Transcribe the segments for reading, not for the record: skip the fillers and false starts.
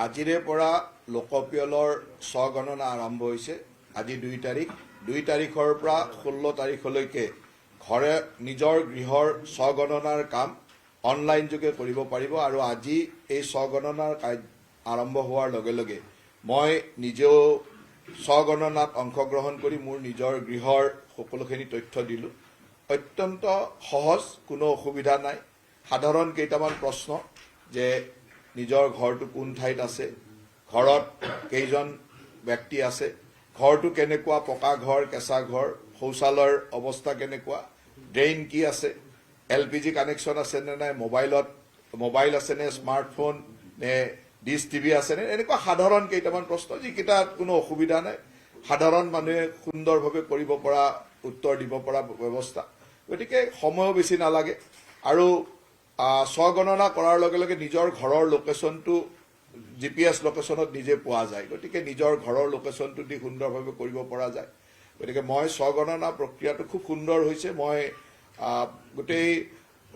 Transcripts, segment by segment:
আজিৰে পৰা লোকপিয়লৰ স্বগণনা আৰম্ভ হৈছে। আজি 2 তাৰিখ। 2 তাৰিখৰ পৰা 16 তাৰিখলৈকে ঘৰে নিজৰ গৃহৰ স্বগণনাৰ কাম অনলাইন যোগে কৰিব পাৰিব। আৰু আজি এই স্বগণনাৰ আৰম্ভ হোৱাৰ লগে লগে মই নিজেও স্বগণনাত অংশগ্ৰহণ কৰি মোৰ নিজৰ গৃহৰ সকলোখিনি তথ্য দিলোঁ। অত্যন্ত সহজ, কোনো অসুবিধা নাই। সাধাৰণ কেইটামান প্ৰশ্ন যে নিজৰ ঘৰটো কোন ঠাইত আছে, ঘৰত কেইজন ব্যক্তি আছে, ঘৰটো কেনেকুৱা, পকা ঘৰ, কেঁচা ঘৰ, শৌচালয়ৰ অৱস্থা কেনেকুৱা, ড্ৰেইন কি আছে, LPG কানেকশ্যন আছে নে নাই, মোবাইল আছে নে, স্মাৰ্টফোন নে, ডিছ টিভি আছে নে, এনেকুৱা সাধাৰণ কেইটামান প্ৰশ্ন যিকেইটাত কোনো অসুবিধা নাই। সাধাৰণ মানুহে সুন্দৰভাৱে কৰিব পৰা, উত্তৰ দিব পৰা ব্যৱস্থা। গতিকে সময়ো বেছি নালাগে। আৰু স্বগণনা কৰাৰ লগে লগে নিজৰ ঘৰৰ লোকেশ্যনটো GPS লোকেশ্যনত নিজে পোৱা যায়। গতিকে নিজৰ ঘৰৰ লোকেশ্যনটো দি সুন্দৰভাৱে কৰিব পৰা যায়। গতিকে মই স্বগণনা প্ৰক্ৰিয়াটো খুব সুন্দৰ হৈছে। মই গোটেই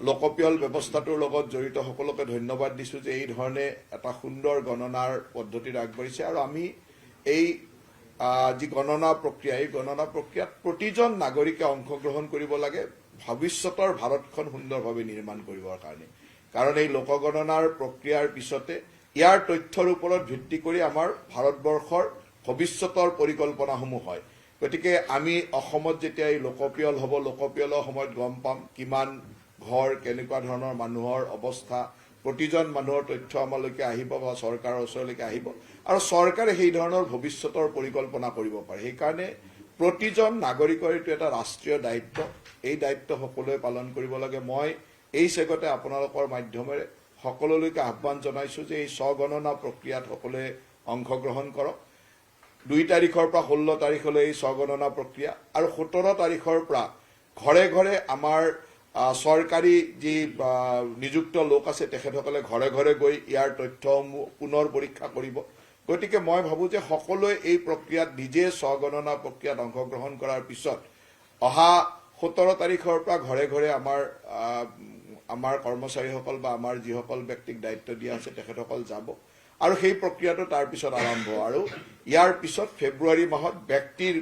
লোকপিয়ল ব্যৱস্থাটোৰ লগত জড়িত সকলোকে ধন্যবাদ দিছোঁ যে এই ধৰণে এটা সুন্দৰ গণনাৰ পদ্ধতিত আগবাঢ়িছে। আৰু আমি এই যি গণনা প্ৰক্ৰিয়া, এই গণনা প্ৰক্ৰিয়াত প্ৰতিজন নাগৰিকে অংশগ্ৰহণ কৰিব লাগে ভৱিষ্যতৰ ভাৰতখন সুন্দৰভাৱে নিৰ্মাণ কৰিবৰ কাৰণে। কাৰণ এই লোকগণনাৰ প্ৰক্ৰিয়াৰ পিছতে ইয়াৰ তথ্যৰ ওপৰত ভিত্তি কৰি আমাৰ ভাৰতবৰ্ষৰ ভৱিষ্যতৰ পৰিকল্পনাসমূহ হয়। গতিকে আমি অসমত যেতিয়া এই লোকপিয়ল হ'ব, লোকপিয়লৰ সময়ত গম পাম কিমান ঘৰ, কেনেকুৱা ধৰণৰ মানুহৰ অৱস্থা, প্ৰতিজন মানুহৰ তথ্য আমালৈকে আহিব বা চৰকাৰৰ ওচৰলৈকে আহিব। আৰু চৰকাৰে সেই ধৰণৰ ভৱিষ্যতৰ পৰিকল্পনা কৰিব পাৰে। সেইকাৰণে প্ৰতিজন নাগৰিকৰ এইটো এটা ৰাষ্ট্ৰীয় দায়িত্ব। এই দায়িত্ব সকলোৱে পালন কৰিব লাগে। মই এই চেগতে আপোনালোকৰ মাধ্যমেৰে সকলোলৈকে আহ্বান জনাইছোঁ যে এই স্বগণনা প্ৰক্ৰিয়াত সকলোৱে অংশগ্ৰহণ কৰক। 2 তাৰিখৰ পৰা 16 তাৰিখলৈ এই স্বগণনা প্ৰক্ৰিয়া, আৰু 17 তাৰিখৰ পৰা ঘৰে ঘৰে আমাৰ চৰকাৰী যি নিযুক্ত লোক আছে তেখেতসকলে ঘৰে ঘৰে গৈ ইয়াৰ তথ্যসমূহ পুনৰ পৰীক্ষা কৰিব। গতিকে মই ভাবোঁ যে সকলোৱে এই প্ৰক্ৰিয়াত নিজে স্বগণনা প্ৰক্ৰিয়াত অংশগ্ৰহণ কৰাৰ পিছত অহা 17 তাৰিখৰ পৰা ঘৰে ঘৰে আমাৰ কৰ্মচাৰীসকল বা আমাৰ যিসকল ব্যক্তিক দায়িত্ব দিয়া আছে তেখেতসকল যাব। আৰু সেই প্ৰক্ৰিয়াটো তাৰ পিছত আৰম্ভ। আৰু ইয়াৰ পিছত ফেব্ৰুৱাৰী মাহত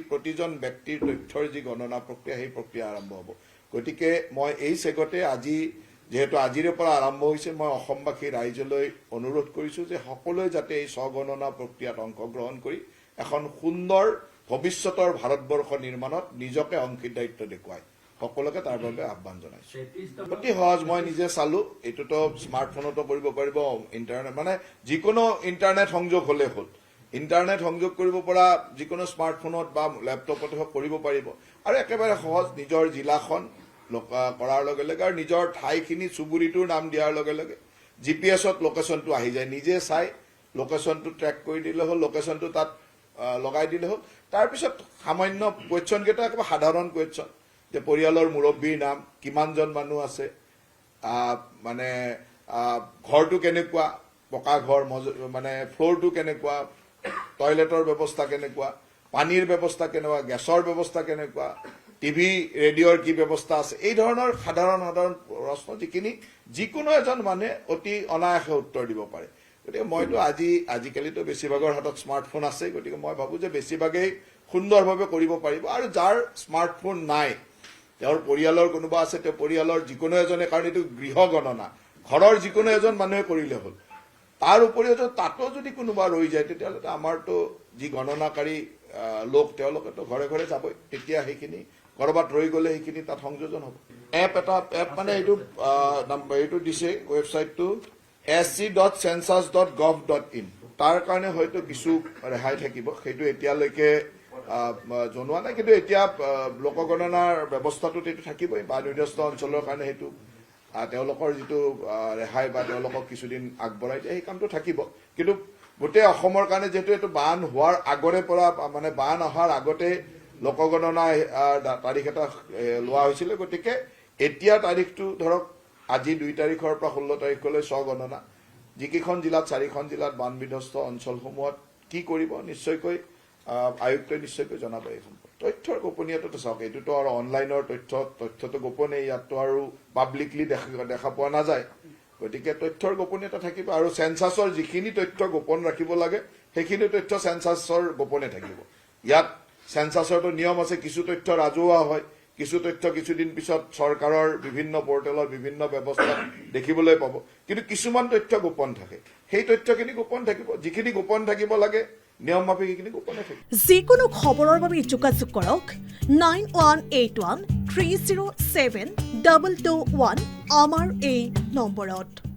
প্ৰতিজন ব্যক্তিৰ তথ্যৰ যি গণনা প্ৰক্ৰিয়া, সেই প্ৰক্ৰিয়া আৰম্ভ হ'ব। গতিকে মই এই চেগতে যিহেতু আজিৰে পৰা আৰম্ভ হৈছে, মই অসমবাসী ৰাইজলৈ অনুৰোধ কৰিছোঁ যে সকলোৱে যাতে এই স্বগণনা প্ৰক্ৰিয়াত অংশগ্ৰহণ কৰি এখন সুন্দৰ ভৱিষ্যতৰ ভাৰতবৰ্ষ নিৰ্মাণত নিজকে অংশীদাৰিত্ব দেখুৱায়। সকলোকে তাৰ বাবে আহ্বান জনাইছোঁ। অতি সহজ, মই নিজে চালোঁ। এইটোতো স্মাৰ্টফোনতো কৰিব পাৰিব, ইণ্টাৰনেট মানে যিকোনো ইণ্টাৰনেট সংযোগ হ'লে হ'ল। ইণ্টাৰনেট সংযোগ কৰিব পৰা যিকোনো স্মাৰ্টফোনত বা লেপটপতে কৰিব পাৰিব। আৰু একেবাৰে সহজ, নিজৰ জিলাখন কৰাৰ লগে লগে আৰু নিজৰ ঠাইখিনি চুবুৰীটোৰ নাম দিয়াৰ লগে লগে GPS-ত লোকেশ্যনটো আহি যায়। নিজে চাই লোকেশ্যনটো ট্ৰেক কৰি দিলে হ'ল, লোকেশ্যনটো তাত লগাই দিলে হ'ল। তাৰপিছত সামান্য কুৱেশ্যনকেইটা একেবাৰে সাধাৰণ কুৱেশ্যন যে পৰিয়ালৰ মুৰব্বীৰ নাম, কিমানজন মানুহ আছে, মানে ঘৰটো কেনেকুৱা, পকা ঘৰ, মানে ফ্ল'ৰটো কেনেকুৱা, টয়লেটৰ ব্যৱস্থা কেনেকুৱা, পানীৰ ব্যৱস্থা কেনেকুৱা, গেছৰ ব্যৱস্থা কেনেকুৱা, টিভি ৰেডিঅ'ৰ কি ব্যৱস্থা আছে, এই ধৰণৰ সাধাৰণ প্ৰশ্ন যিখিনি যিকোনো এজন মানুহে অতি অনায়াসে উত্তৰ দিব পাৰে। গতিকে মইতো আজিকালিতো বেছিভাগৰ হাতত স্মাৰ্টফোন আছে। গতিকে মই ভাবোঁ যে বেছিভাগেই সুন্দৰভাৱে কৰিব পাৰিব। আৰু যাৰ স্মাৰ্টফোন নাই, তেওঁৰ পৰিয়ালৰ কোনোবা আছে, তেওঁ পৰিয়ালৰ যিকোনো এজনে, কাৰণ এইটো গৃহ গণনা, ঘৰৰ যিকোনো এজন মানুহে কৰিলে হ'ল। তাৰ উপৰিও তাতো যদি কোনোবা ৰৈ যায়, তেতিয়াহ'লে আমাৰতো যি গণনাকাৰী লোক তেওঁলোকেতো ঘৰে ঘৰে যাবই। তেতিয়া সেইখিনি ক'ৰবাত ৰৈ গ'লে সেইখিনি তাত সংযোজন হ'ব। এপ মানে এইটো দিছে ৱেবছাইটটো sc.census.gov.in। তাৰ কাৰণে হয়তো কিছু ৰেহাই থাকিব, সেইটো এতিয়ালৈকে জনোৱা নাই। কিন্তু এতিয়া লোকগণনাৰ ব্যৱস্থাটোত এইটো থাকিবই। বানবিধ্বস্ত অঞ্চলৰ কাৰণে সেইটো তেওঁলোকৰ যিটো ৰেহাই বা তেওঁলোকক কিছুদিন আগবঢ়াই দিয়ে, সেই কামটো থাকিব। কিন্তু গোটেই অসমৰ কাৰণে যিহেতু এইটো বান হোৱাৰ আগৰে পৰা, মানে বান অহাৰ আগতে লোকগণনা তাৰিখ এটা লোৱা হৈছিলে। গতিকে এতিয়া তাৰিখটো ধৰক আজি 2 তাৰিখৰ পৰা 16 তাৰিখলৈ স্বগণনা। যিকেইখন জিলাত, 4খন জিলাত বানবিধ্বস্ত অঞ্চলসমূহত কি কৰিব নিশ্চয়কৈ আয়ুক্তই নিশ্চয়কৈ জনাব। এই সম্পৰ্কে তথ্যৰ গোপনীয়তাটো চাওক, এইটোতো আৰু অনলাইনৰ তথ্যটো গোপনেই, ইয়াততো আৰু পাব্লিকলি দেখা পোৱা নাযায়। গতিকে তথ্যৰ গোপনীয়তা থাকিব আৰু চেঞ্চাছৰ যিখিনি তথ্য গোপন ৰাখিব লাগে সেইখিনি তথ্য চেঞ্চাছৰ গোপনে থাকিব ইয়াত চেঞ্চাছৰটো নিয়ম আছে কিছু তথ্য ৰাজহুৱা হয় কিছু তথ্য কিছুদিন পিছত চৰকাৰৰ বিভিন্ন পৰ্টেলৰ বিভিন্ন ব্যৱস্থাত দেখিবলৈ পাব কিন্তু কিছুমান তথ্য গোপন থাকে সেই তথ্যখিনি গোপন থাকিব যিখিনি গোপন থাকিব লাগে নিয়ম মাফিক সেইখিনি গোপনে থাকিব যিকোনো খবৰৰ বাবে যোগাযোগ কৰক 9181 307 221 আমাৰ এই নম্বৰত